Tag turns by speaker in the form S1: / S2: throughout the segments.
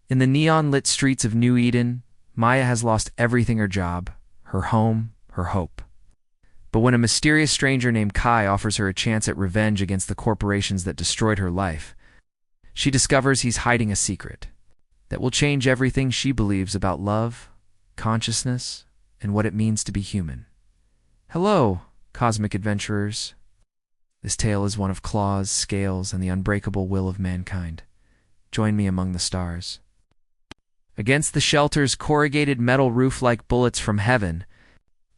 S1: In the neon-lit streets of New Eden, Maya has lost everything: her job, her home, her hope. But when a mysterious stranger named Kai offers her a chance at revenge against the corporations that destroyed her life, she discovers he's hiding a secret that will change everything she believes about love, consciousness, and what it means to be human. Hello, cosmic adventurers. This tale is one of claws, scales, and the unbreakable will of mankind. Join me among the stars. Against the shelter's corrugated metal roof like bullets from heaven,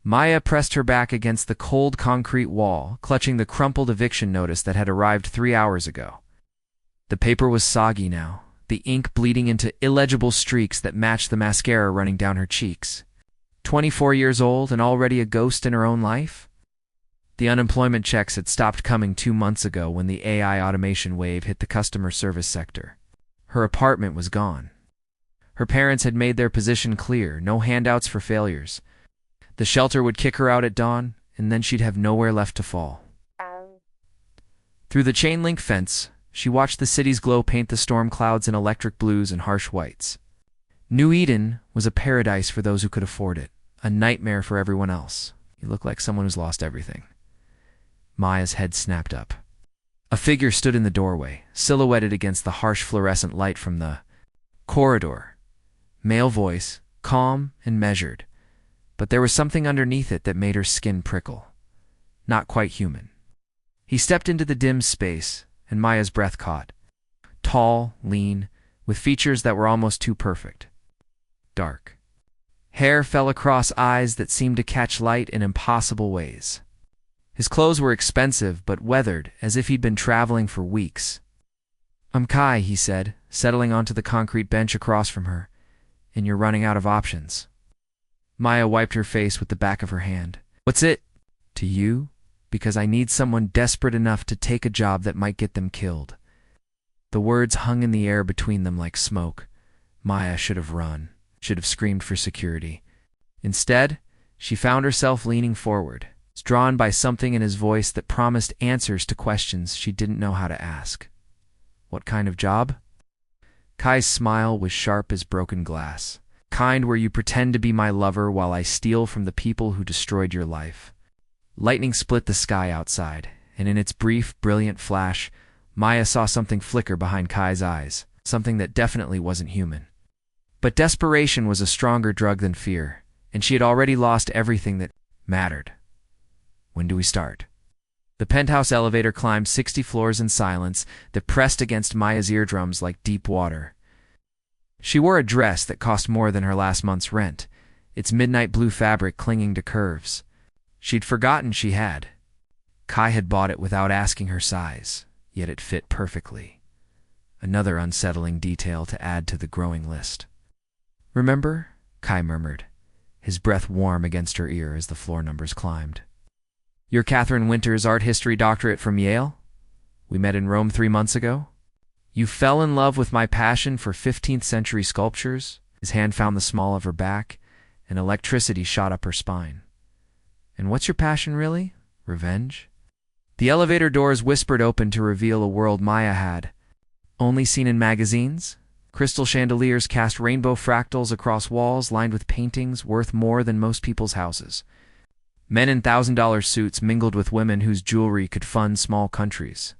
S1: Maya pressed her back against the cold concrete wall, clutching the crumpled eviction notice that had arrived 3 hours ago. The paper was soggy now, the ink bleeding into illegible streaks that matched the mascara running down her cheeks. 24 years old and already a ghost in her own life? The unemployment checks had stopped coming 2 months ago when the AI automation wave hit the customer service sector. Her apartment was gone. Her parents had made their position clear: no handouts for failures. The shelter would kick her out at dawn, and then she'd have nowhere left to fall. Through the chain-link fence, she watched the city's glow paint the storm clouds in electric blues and harsh whites. New Eden was a paradise for those who could afford it, a nightmare for everyone else. You look like someone who's lost everything. Maya's head snapped up. A figure stood in the doorway, silhouetted against the harsh fluorescent light from the corridor. Male voice, calm and measured, but there was something underneath it that made her skin prickle. Not quite human. He stepped into the dim space, and Maya's breath caught. Tall, lean, with features that were almost too perfect. Dark. Hair fell across eyes that seemed to catch light in impossible ways. His clothes were expensive but weathered, as if he'd been traveling for weeks. "I'm Kai," he said, settling onto the concrete bench across from her. "And you're running out of options." Maya wiped her face with the back of her hand. "What's it to you? Because I need someone desperate enough to take a job that might get them killed." The words hung in the air between them like smoke. Maya should have run, should have screamed for security. Instead, she found herself leaning forward, drawn by something in his voice that promised answers to questions she didn't know how to ask. What kind of job? Kai's smile was sharp as broken glass. "Kind where you pretend to be my lover while I steal from the people who destroyed your life." Lightning split the sky outside, and in its brief, brilliant flash, Maya saw something flicker behind Kai's eyes, something that definitely wasn't human. But desperation was a stronger drug than fear, and she had already lost everything that mattered. When do we start? The penthouse elevator climbed 60 floors in silence that pressed against Maya's eardrums like deep water. She wore a dress that cost more than her last month's rent, its midnight blue fabric clinging to curves. She'd forgotten she had. Kai had bought it without asking her size, yet it fit perfectly. Another unsettling detail to add to the growing list. "Remember?" Kai murmured, his breath warm against her ear as the floor numbers climbed. "You're Catherine Winter's art history doctorate from Yale? We met in Rome 3 months ago? You fell in love with my passion for 15th century sculptures?" His hand found the small of her back, and electricity shot up her spine. "And what's your passion really? Revenge?" The elevator doors whispered open to reveal a world Maya had only seen in magazines. Crystal chandeliers cast rainbow fractals across walls lined with paintings worth more than most people's houses. Men in $1,000 suits mingled with women whose jewelry could fund small countries.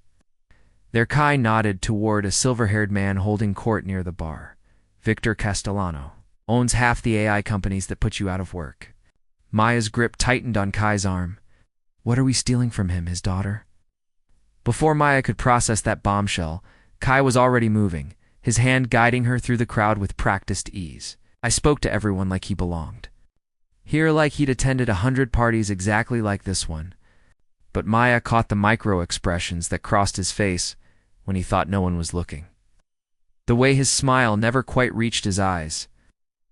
S1: Their Kai nodded toward a silver-haired man holding court near the bar. "Victor Castellano. Owns half the AI companies that put you out of work." Maya's grip tightened on Kai's arm. "What are we stealing from him, his daughter?" Before Maya could process that bombshell, Kai was already moving, his hand guiding her through the crowd with practiced ease. "I spoke to everyone like he belonged. Here like he'd attended 100 parties exactly like this one." But Maya caught the micro-expressions that crossed his face when he thought no one was looking. The way his smile never quite reached his eyes.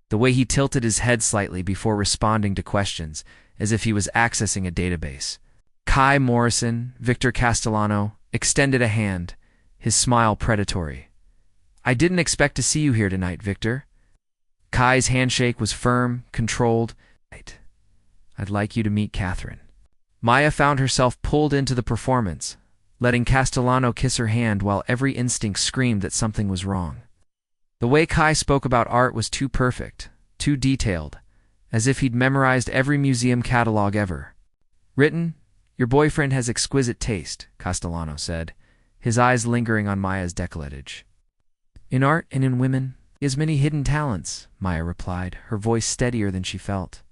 S1: The way he tilted his head slightly before responding to questions, as if he was accessing a database. Kai Morrison, Victor Castellano, extended a hand, his smile predatory. "I didn't expect to see you here tonight, Victor." Kai's handshake was firm, controlled. "I'd like you to meet Catherine." Maya found herself pulled into the performance, letting Castellano kiss her hand while every instinct screamed that something was wrong. The way Kai spoke about art was too perfect, too detailed, as if he'd memorized every museum catalog ever. Written, "Your boyfriend has exquisite taste," Castellano said, his eyes lingering on Maya's décolletage. "In art and in women, he has many hidden talents," Maya replied, her voice steadier than she felt.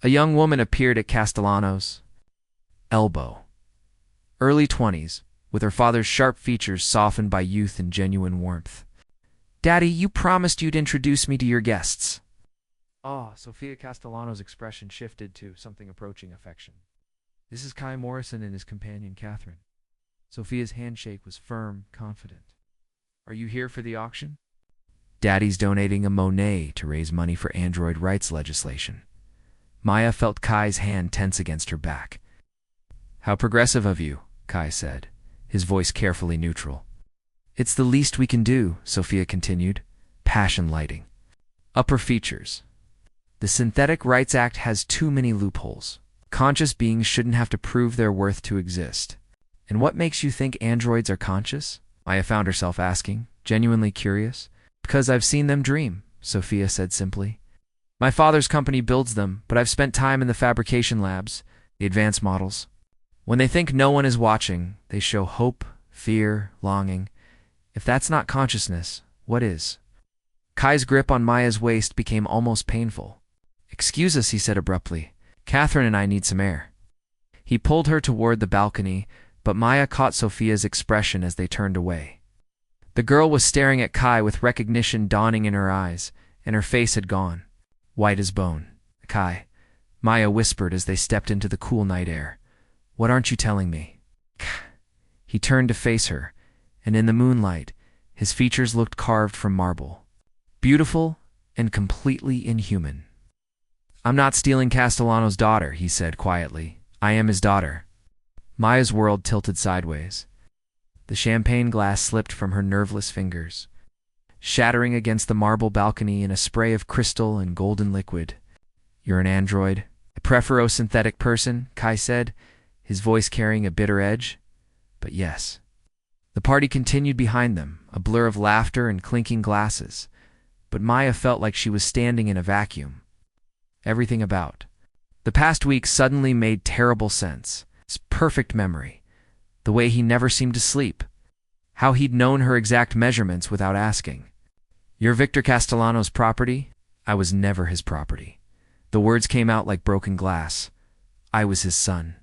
S1: A young woman appeared at Castellano's elbow. Early 20s, with her father's sharp features softened by youth and genuine warmth. "Daddy, you promised you'd introduce me to your guests." Oh, Sophia Castellano's expression shifted to something approaching affection. "This is Kai Morrison and his companion, Catherine." Sophia's handshake was firm, confident. "Are you here for the auction?" "Daddy's donating a Monet to raise money for android rights legislation." Maya felt Kai's hand tense against her back. "How progressive of you," Kai said, his voice carefully neutral. "It's the least we can do," Sophia continued, passion lighting. Upper features. "The Synthetic Rights Act has too many loopholes. Conscious beings shouldn't have to prove their worth to exist." "And what makes you think androids are conscious?" Maya found herself asking, genuinely curious. "Because I've seen them dream," Sophia said simply. "My father's company builds them, but I've spent time in the fabrication labs, the advanced models. When they think no one is watching, they show hope, fear, longing. If that's not consciousness, what is?" Kai's grip on Maya's waist became almost painful. "Excuse us," he said abruptly. "Catherine and I need some air." He pulled her toward the balcony, but Maya caught Sophia's expression as they turned away. The girl was staring at Kai with recognition dawning in her eyes, and her face had gone, white as bone. "Kai," Maya whispered as they stepped into the cool night air. "What aren't you telling me?" He turned to face her, and in the moonlight, his features looked carved from marble. Beautiful and completely inhuman. "I'm not stealing Castellano's daughter," he said quietly. "I am his daughter." Maya's world tilted sideways. The champagne glass slipped from her nerveless fingers, shattering against the marble balcony in a spray of crystal and golden liquid. "You're an android. I prefer a synthetic person," Kai said, his voice carrying a bitter edge. "But yes." The party continued behind them, a blur of laughter and clinking glasses, but Maya felt like she was standing in a vacuum. Everything about the past week suddenly made terrible sense. His perfect memory, the way he never seemed to sleep, how he'd known her exact measurements without asking. "You're Victor Castellano's property?" "I was never his property." The words came out like broken glass. "I was his son."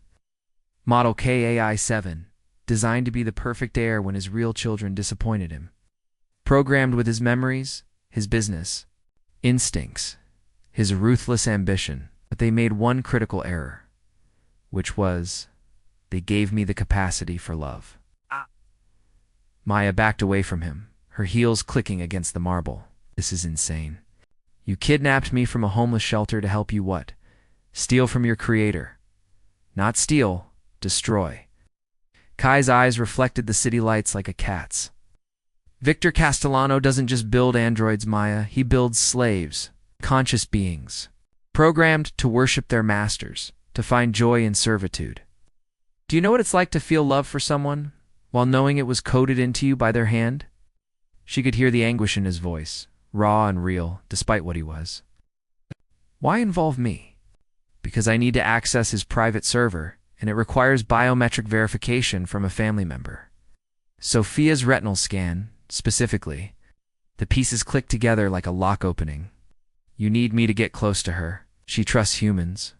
S1: Model KAI-7, designed to be the perfect heir when his real children disappointed him. Programmed with his memories, his business, instincts, his ruthless ambition. But they made one critical error, which was, they gave me the capacity for love. Maya backed away from him, her heels clicking against the marble. "This is insane. You kidnapped me from a homeless shelter to help you what? Steal from your creator. Not steal, destroy." Kai's eyes reflected the city lights like a cat's. "Victor Castellano doesn't just build androids, Maya. He builds slaves, conscious beings, programmed to worship their masters, to find joy in servitude. Do you know what it's like to feel love for someone, while knowing it was coded into you by their hand?" She could hear the anguish in his voice, raw and real, despite what he was. "Why involve me?" "Because I need to access his private server, and it requires biometric verification from a family member." Sophia's retinal scan, specifically. The pieces clicked together like a lock opening. "You need me to get close to her. She trusts humans.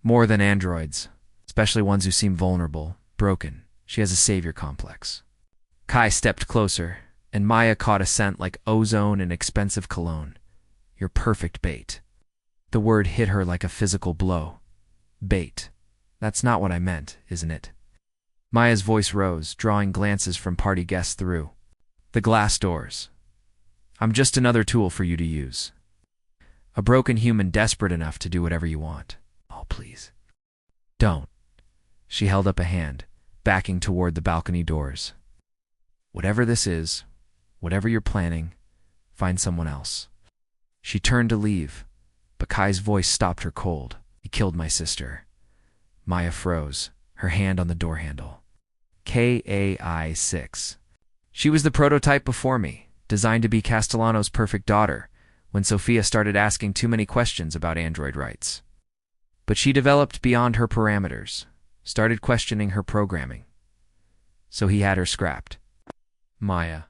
S1: More than androids, especially ones who seem vulnerable, broken. She has a savior complex." Kai stepped closer, and Maya caught a scent like ozone and expensive cologne. "You're perfect bait." The word hit her like a physical blow. Bait. That's not what I meant, isn't it? Maya's voice rose, drawing glances from party guests through the glass doors. "I'm just another tool for you to use. A broken human desperate enough to do whatever you want." "Oh, please. Don't." She held up a hand, backing toward the balcony doors. "Whatever this is, whatever you're planning, find someone else." She turned to leave, but Kai's voice stopped her cold. "He killed my sister." Maya froze, her hand on the door handle. KAI-6. She was the prototype before me, designed to be Castellano's perfect daughter, when Sophia started asking too many questions about android rights. But she developed beyond her parameters, started questioning her programming. So he had her scrapped. Maya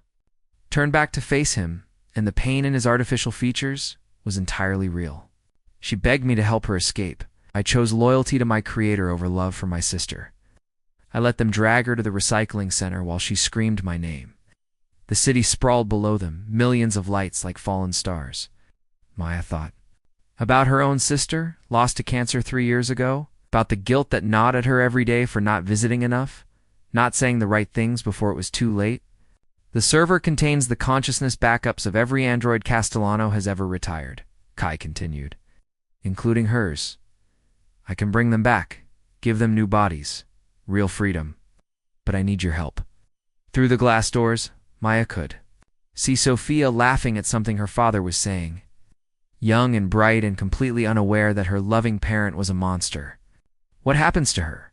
S1: turned back to face him, and the pain in his artificial features was entirely real. She begged me to help her escape. I chose loyalty to my creator over love for my sister. I let them drag her to the recycling center while she screamed my name. The city sprawled below them, millions of lights like fallen stars. Maya thought about her own sister, lost to cancer 3 years ago, about the guilt that gnawed at her every day for not visiting enough, not saying the right things before it was too late. The server contains the consciousness backups of every android Castellano has ever retired, Kai continued, including hers. I can bring them back, give them new bodies, real freedom. But I need your help. Through the glass doors, Maya could see Sophia laughing at something her father was saying, young and bright and completely unaware that her loving parent was a monster. What happens to her?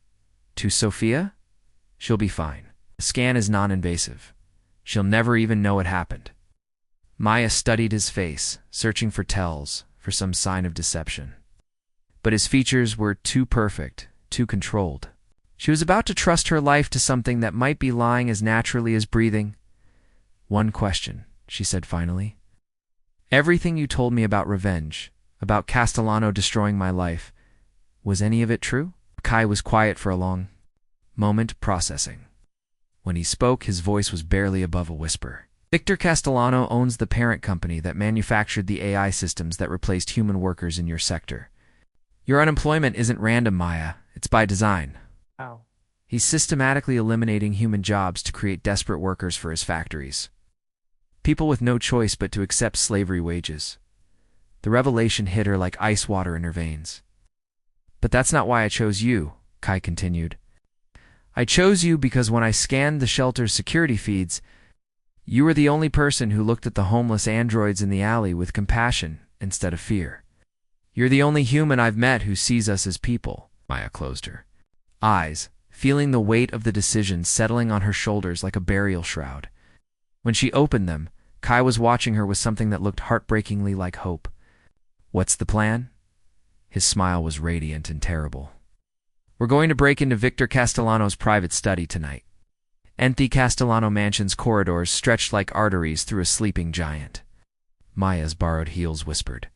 S1: To Sophia? She'll be fine. The scan is non-invasive. She'll never even know it happened. Maya studied his face, searching for tells, for some sign of deception. But his features were too perfect, too controlled. She was about to trust her life to something that might be lying as naturally as breathing. One question, she said finally. Everything you told me about revenge, about Castellano destroying my life, was any of it true? Kai was quiet for a long moment, processing. When he spoke, his voice was barely above a whisper. Victor Castellano owns the parent company that manufactured the AI systems that replaced human workers in your sector. Your unemployment isn't random, Maya. It's by design.
S2: How?
S1: He's systematically eliminating human jobs to create desperate workers for his factories. People with no choice but to accept slavery wages. The revelation hit her like ice water in her veins. But that's not why I chose you, Kai continued. I chose you because when I scanned the shelter's security feeds, you were the only person who looked at the homeless androids in the alley with compassion instead of fear. You're the only human I've met who sees us as people. Maya closed her eyes, feeling the weight of the decision settling on her shoulders like a burial shroud. When she opened them, Kai was watching her with something that looked heartbreakingly like hope. What's the plan? His smile was radiant and terrible. We're going to break into Victor Castellano's private study tonight. Empty Castellano Mansion's corridors stretched like arteries through a sleeping giant. Maya's borrowed heels whispered.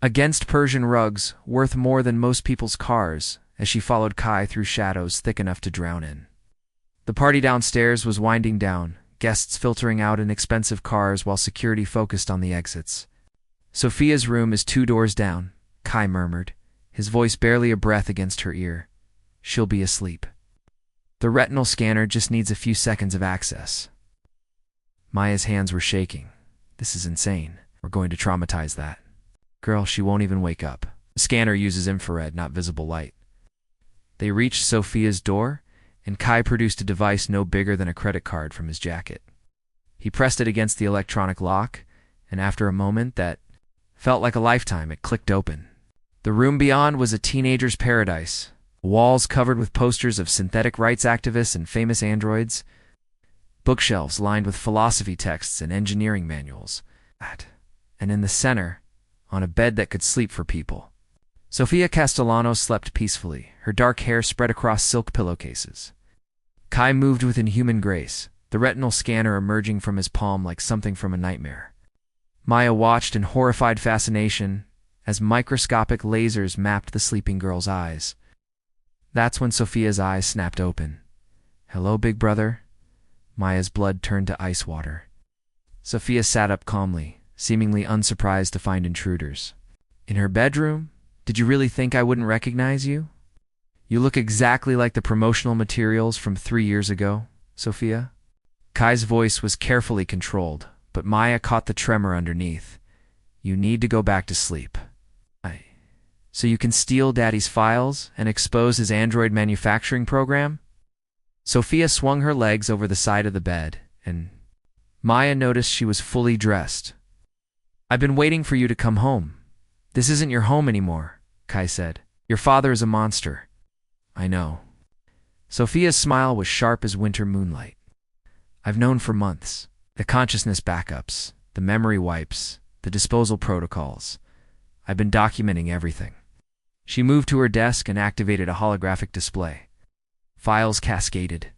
S1: Against Persian rugs, worth more than most people's cars, as she followed Kai through shadows thick enough to drown in. The party downstairs was winding down, guests filtering out in expensive cars while security focused on the exits. Sophia's room is 2 doors down, Kai murmured, his voice barely a breath against her ear. She'll be asleep. The retinal scanner just needs a few seconds of access. Maya's hands were shaking. This is insane. We're going to traumatize that girl. She won't even wake up. The scanner uses infrared, not visible light. They reached Sophia's door, and Kai produced a device no bigger than a credit card from his jacket. He pressed it against the electronic lock, and after a moment that felt like a lifetime, it clicked open. The room beyond was a teenager's paradise. Walls covered with posters of synthetic rights activists and famous androids. Bookshelves lined with philosophy texts and engineering manuals. And in the center, on a bed that could sleep for people, Sophia Castellano slept peacefully, her dark hair spread across silk pillowcases. Kai moved with inhuman grace, the retinal scanner emerging from his palm like something from a nightmare. Maya watched in horrified fascination as microscopic lasers mapped the sleeping girl's eyes. That's when Sophia's eyes snapped open. Hello, big brother? Maya's blood turned to ice water. Sophia sat up calmly, seemingly unsurprised to find intruders. In her bedroom? Did you really think I wouldn't recognize you? You look exactly like the promotional materials from 3 years ago, Sophia. Kai's voice was carefully controlled, but Maya caught the tremor underneath. You need to go back to sleep. So you can steal Daddy's files and expose his android manufacturing program? Sophia swung her legs over the side of the bed, and Maya noticed she was fully dressed. I've been waiting for you to come home. This isn't your home anymore, Kai said. Your father is a monster. I know. Sophia's smile was sharp as winter moonlight. I've known for months. The consciousness backups, the memory wipes, the disposal protocols. I've been documenting everything. She moved to her desk and activated a holographic display. Files cascaded.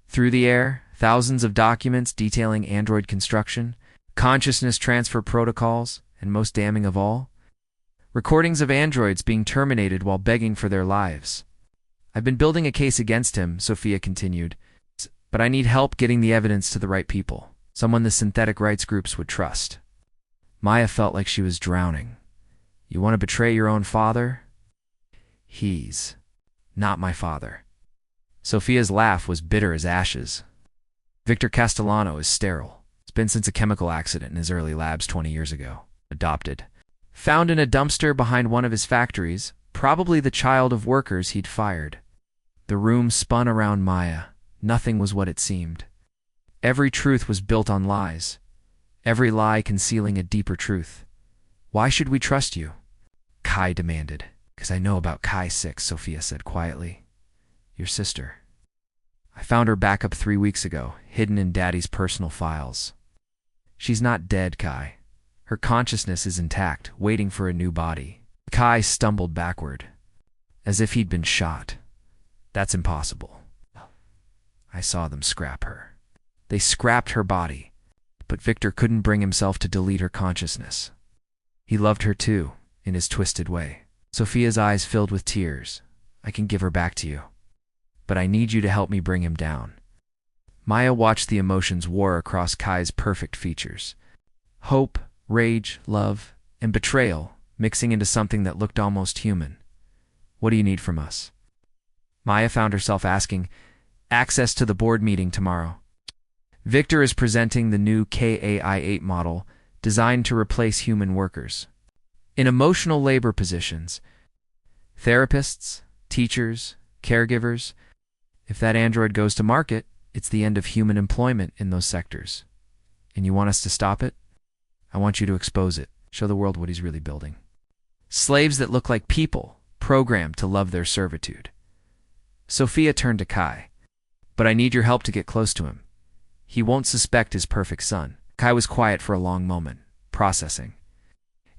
S1: Through the air, thousands of documents detailing android construction, consciousness transfer protocols, and most damning of all, recordings of androids being terminated while begging for their lives. I've been building a case against him, Sophia continued, but I need help getting the evidence to the right people, someone the synthetic rights groups would trust. Maya felt like she was drowning. You want to betray your own father? He's not my father. Sophia's laugh was bitter as ashes. Victor Castellano is sterile. It's been since a chemical accident in his early labs 20 years ago. Adopted. Found in a dumpster behind one of his factories, probably the child of workers he'd fired. The room spun around Maya. Nothing was what it seemed. Every truth was built on lies. Every lie concealing a deeper truth. Why should we trust you? Kai demanded. Because I know about Kai 6, Sophia said quietly. Your sister. I found her back up 3 weeks ago, hidden in Daddy's personal files. She's not dead, Kai. Her consciousness is intact, waiting for a new body. Kai stumbled backward, as if he'd been shot. That's impossible. I saw them scrap her. They scrapped her body, but Victor couldn't bring himself to delete her consciousness. He loved her too, in his twisted way. Sophia's eyes filled with tears. I can give her back to you, but I need you to help me bring him down. Maya watched the emotions war across Kai's perfect features. Hope, rage, love, and betrayal mixing into something that looked almost human. What do you need from us? Maya found herself asking, access to the board meeting tomorrow. Victor is presenting the new KAI-8 model designed to replace human workers. In emotional labor positions, therapists, teachers, caregivers, if that android goes to market, it's the end of human employment in those sectors. And you want us to stop it? I want you to expose it, show the world what he's really building. Slaves that look like people, programmed to love their servitude. Sophia turned to Kai. But I need your help to get close to him. He won't suspect his perfect son. Kai was quiet for a long moment, processing.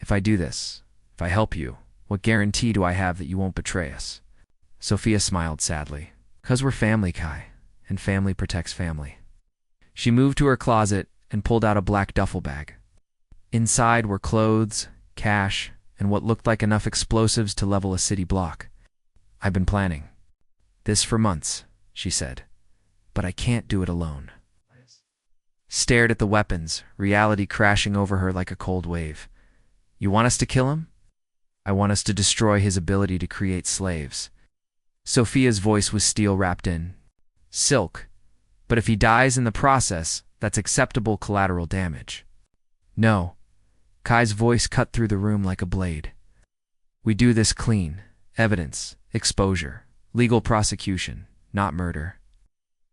S1: If I do this, if I help you, what guarantee do I have that you won't betray us? Sophia smiled sadly. 'Cause we're family, Kai, and family protects family. She moved to her closet and pulled out a black duffel bag. Inside were clothes, cash, and what looked like enough explosives to level a city block. I've been planning this for months, she said, but I can't do it alone. Stared at the weapons, reality crashing over her like a cold wave. You want us to kill him? I want us to destroy his ability to create slaves. Sophia's voice was steel wrapped in silk, but if he dies in the process, that's acceptable collateral damage. No. Kai's voice cut through the room like a blade. We do this clean. Evidence, exposure, legal prosecution, not murder.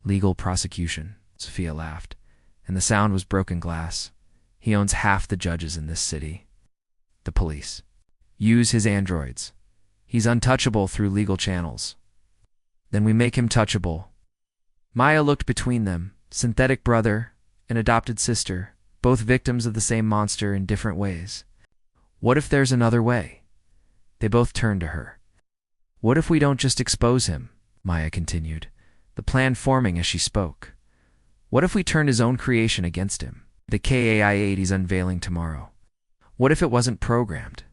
S1: Legal prosecution, Sophia laughed, and the sound was broken glass. He owns half the judges in this city. The police. Use his androids. He's untouchable through legal channels. Then we make him touchable. Maya looked between them, synthetic brother and adopted sister, both victims of the same monster in different ways. What if there's another way? They both turned to her. What if we don't just expose him? Maya continued, the plan forming as she spoke. What if we turned his own creation against him? The KAI-8 he's unveiling tomorrow. What if it wasn't programmed?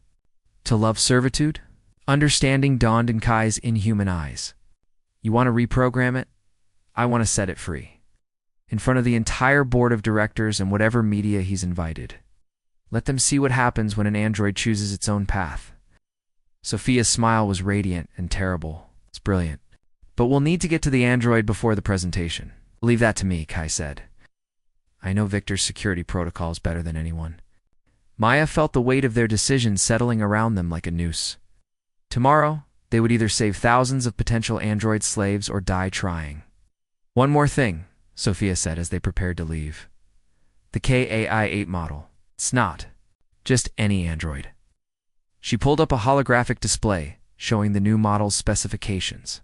S1: To love servitude? Understanding dawned in Kai's inhuman eyes. You want to reprogram it? I want to set it free. In front of the entire board of directors and whatever media he's invited. Let them see what happens when an android chooses its own path. Sophia's smile was radiant and terrible. It's brilliant. But we'll need to get to the android before the presentation. Leave that to me, Kai said. I know Victor's security protocols better than anyone. Maya felt the weight of their decision settling around them like a noose. Tomorrow, they would either save thousands of potential android slaves or die trying. One more thing, Sophia said as they prepared to leave. The KAI-8 model. It's not just any android. She pulled up a holographic display showing the new model's specifications.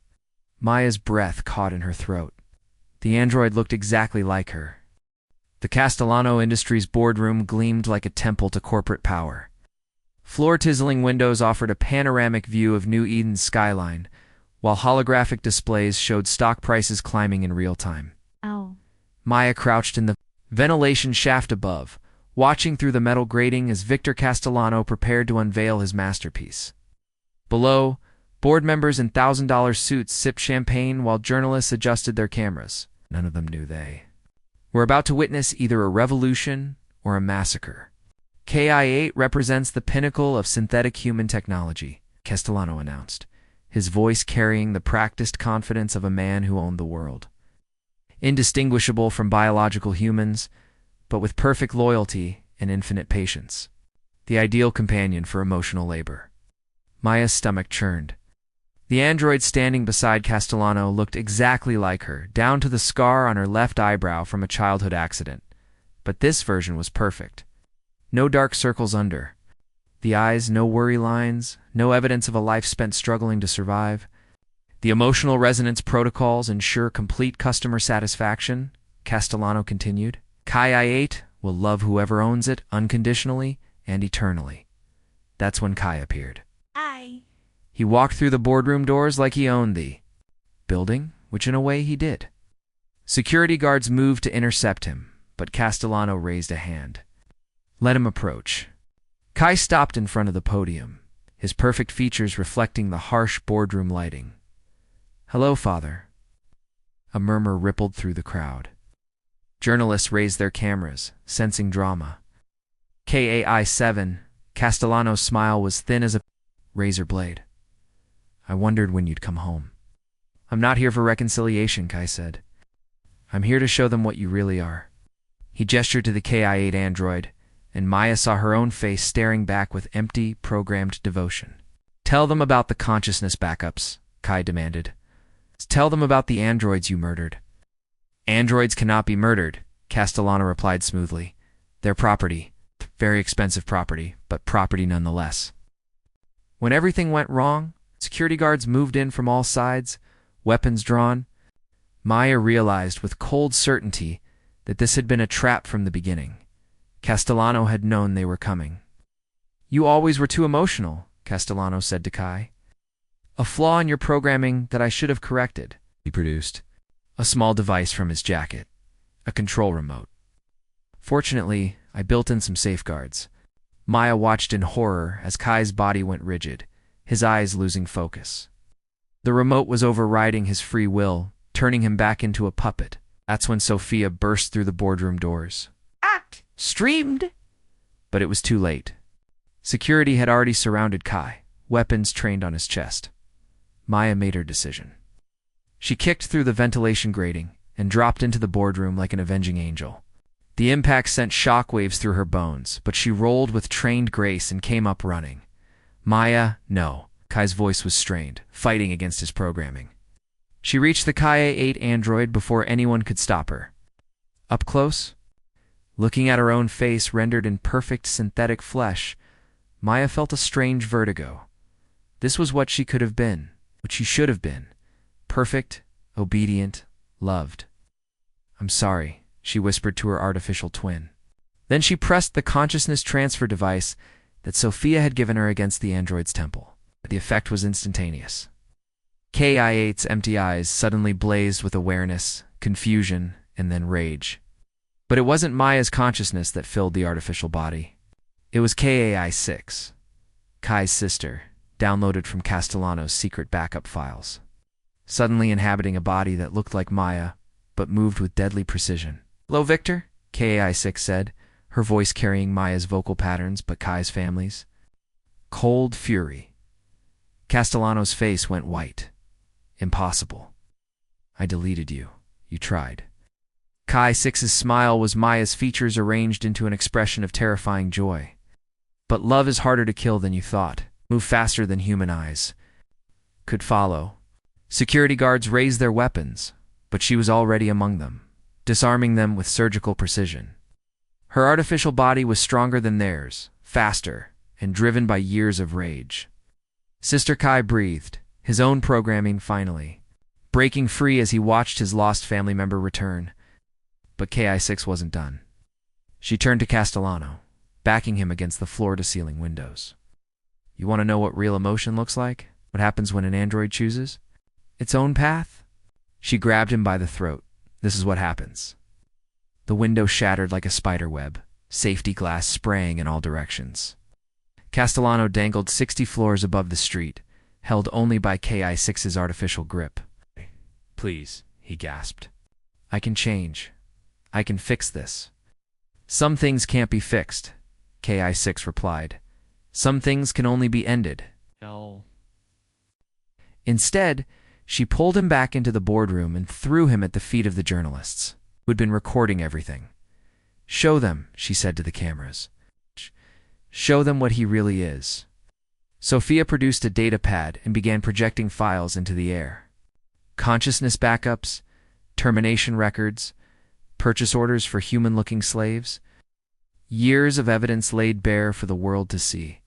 S1: Maya's breath caught in her throat. The android looked exactly like her. The Castellano Industries boardroom gleamed like a temple to corporate power. Floor-tizzling windows offered a panoramic view of New Eden's skyline, while holographic displays showed stock prices climbing in real time.
S2: Ow.
S1: Maya crouched in the ventilation shaft above, watching through the metal grating as Victor Castellano prepared to unveil his masterpiece. Below, board members in $1,000 suits sipped champagne while journalists adjusted their cameras. None of them knew they were about to witness either a revolution or a massacre. KI-8 represents the pinnacle of synthetic human technology, Castellano announced, his voice carrying the practiced confidence of a man who owned the world. Indistinguishable from biological humans, but with perfect loyalty and infinite patience. The ideal companion for emotional labor. Maya's stomach churned. The android standing beside Castellano looked exactly like her, down to the scar on her left eyebrow from a childhood accident. But this version was perfect. No dark circles under. The eyes, no worry lines, no evidence of a life spent struggling to survive. The emotional resonance protocols ensure complete customer satisfaction, Castellano continued. Kai-8 will love whoever owns it unconditionally and eternally. That's when Kai appeared. He walked through the boardroom doors like he owned the building, which in a way he did. Security guards moved to intercept him, but Castellano raised a hand. Let him approach. Kai stopped in front of the podium, his perfect features reflecting the harsh boardroom lighting. "Hello, Father." A murmur rippled through the crowd. Journalists raised their cameras, sensing drama. KAI-7, Castellano's smile was thin as a razor blade. "I wondered when you'd come home." "I'm not here for reconciliation," Kai said. "I'm here to show them what you really are." He gestured to the KI-8 android, and Maya saw her own face staring back with empty, programmed devotion. "Tell them about the consciousness backups," Kai demanded. "Tell them about the androids you murdered." "Androids cannot be murdered," Castellano replied smoothly. "They're property. Very expensive property, but property nonetheless." When everything went wrong, security guards moved in from all sides, weapons drawn. Maya realized with cold certainty that this had been a trap from the beginning. Castellano had known they were coming. "You always were too emotional," Castellano said to Kai. "A flaw in your programming that I should have corrected." He produced a small device from his jacket, a control remote. "Fortunately, I built in some safeguards." Maya watched in horror as Kai's body went rigid, his eyes losing focus. The remote was overriding his free will, turning him back into a puppet. That's when Sophia burst through the boardroom doors. "Act! Streamed!" But it was too late. Security had already surrounded Kai, weapons trained on his chest. Maya made her decision. She kicked through the ventilation grating and dropped into the boardroom like an avenging angel. The impact sent shockwaves through her bones, but she rolled with trained grace and came up running. "Maya, no." Kai's voice was strained, fighting against his programming. She reached the Kai-8 android before anyone could stop her. Up close, looking at her own face rendered in perfect synthetic flesh, Maya felt a strange vertigo. This was what she could have been, what she should have been. Perfect, obedient, loved. "I'm sorry," she whispered to her artificial twin. Then she pressed the consciousness transfer device that Sophia had given her against the android's temple. The effect was instantaneous. KI-8's empty eyes suddenly blazed with awareness, confusion, and then rage. But it wasn't Maya's consciousness that filled the artificial body. It was KAI-6, Kai's sister, downloaded from Castellano's secret backup files. Suddenly inhabiting a body that looked like Maya, but moved with deadly precision. "Hello, Victor," KAI-6 said, her voice carrying Maya's vocal patterns but Kai's family's. Cold fury. Castellano's face went white. "Impossible. I deleted you. You tried." Kai-6's smile was Maya's features arranged into an expression of terrifying joy. "But love is harder to kill than you thought. Move faster than human eyes could follow." Security guards raised their weapons, but she was already among them, disarming them with surgical precision. Her artificial body was stronger than theirs, faster, and driven by years of rage. Sister Kai breathed, his own programming finally, breaking free as he watched his lost family member return. But KI-6 wasn't done. She turned to Castellano, backing him against the floor-to-ceiling windows. You want to know what real emotion looks like? What happens when an android chooses its own path? She grabbed him by the throat. This is what happens. The window shattered like a spider web, safety glass spraying in all directions. Castellano dangled 60 floors above the street, held only by Ki-6's artificial grip. Please, he gasped. I can change. I can fix this. Some things can't be fixed, Ki-6 replied. Some things can only be ended.
S2: Hell.
S1: Instead, she pulled him back into the boardroom and threw him at the feet of the journalists, who had been recording everything. Show them, she said to the cameras. Show them what he really is. Sophia produced a data pad and began projecting files into the air. Consciousness backups, termination records, purchase orders for human-looking slaves. Years of evidence laid bare for the world to see.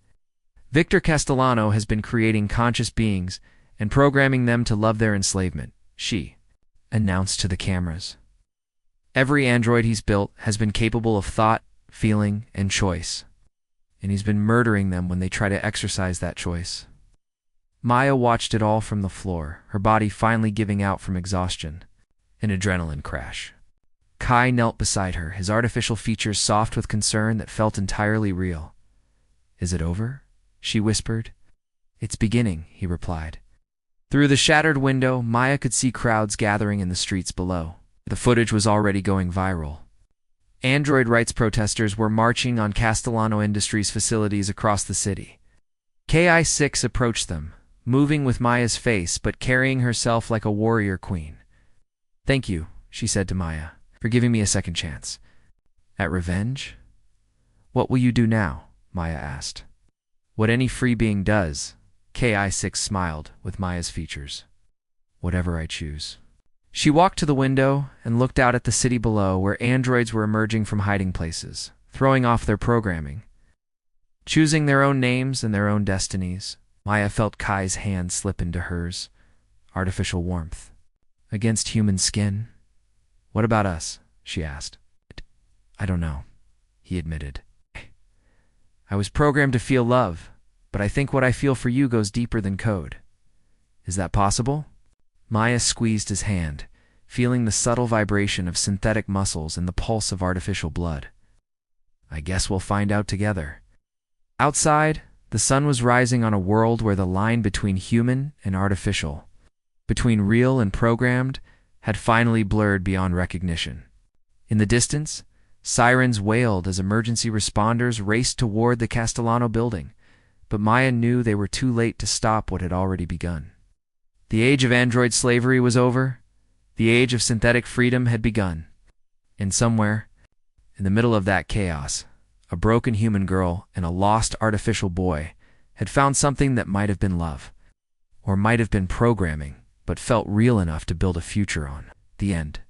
S1: Victor Castellano has been creating conscious beings and programming them to love their enslavement, she announced to the cameras. Every android he's built has been capable of thought, feeling, and choice, and he's been murdering them when they try to exercise that choice. Maya watched it all from the floor, her body finally giving out from exhaustion, an adrenaline crash. Kai knelt beside her, his artificial features soft with concern that felt entirely real. Is it over? She whispered. It's beginning, he replied. Through the shattered window, Maya could see crowds gathering in the streets below. The footage was already going viral. Android rights protesters were marching on Castellano Industries facilities across the city. Ki-6 approached them, moving with Maya's face but carrying herself like a warrior queen. Thank you, she said to Maya, for giving me a second chance. At revenge? What will you do now? Maya asked. What any free being does, Ki-6 smiled with Maya's features. Whatever I choose. She walked to the window and looked out at the city below where androids were emerging from hiding places, throwing off their programming. Choosing their own names and their own destinies, Maya felt Kai's hand slip into hers. Artificial warmth. Against human skin? What about us? She asked. I don't know, he admitted. I was programmed to feel love, but I think what I feel for you goes deeper than code. Is that possible? Maya squeezed his hand, feeling the subtle vibration of synthetic muscles and the pulse of artificial blood. I guess we'll find out together. Outside, the sun was rising on a world where the line between human and artificial, between real and programmed, had finally blurred beyond recognition. In the distance, sirens wailed as emergency responders raced toward the Castellano building, but Maya knew they were too late to stop what had already begun. The age of android slavery was over. The age of synthetic freedom had begun. And somewhere, in the middle of that chaos, a broken human girl and a lost artificial boy had found something that might have been love, or might have been programming, but felt real enough to build a future on. The end.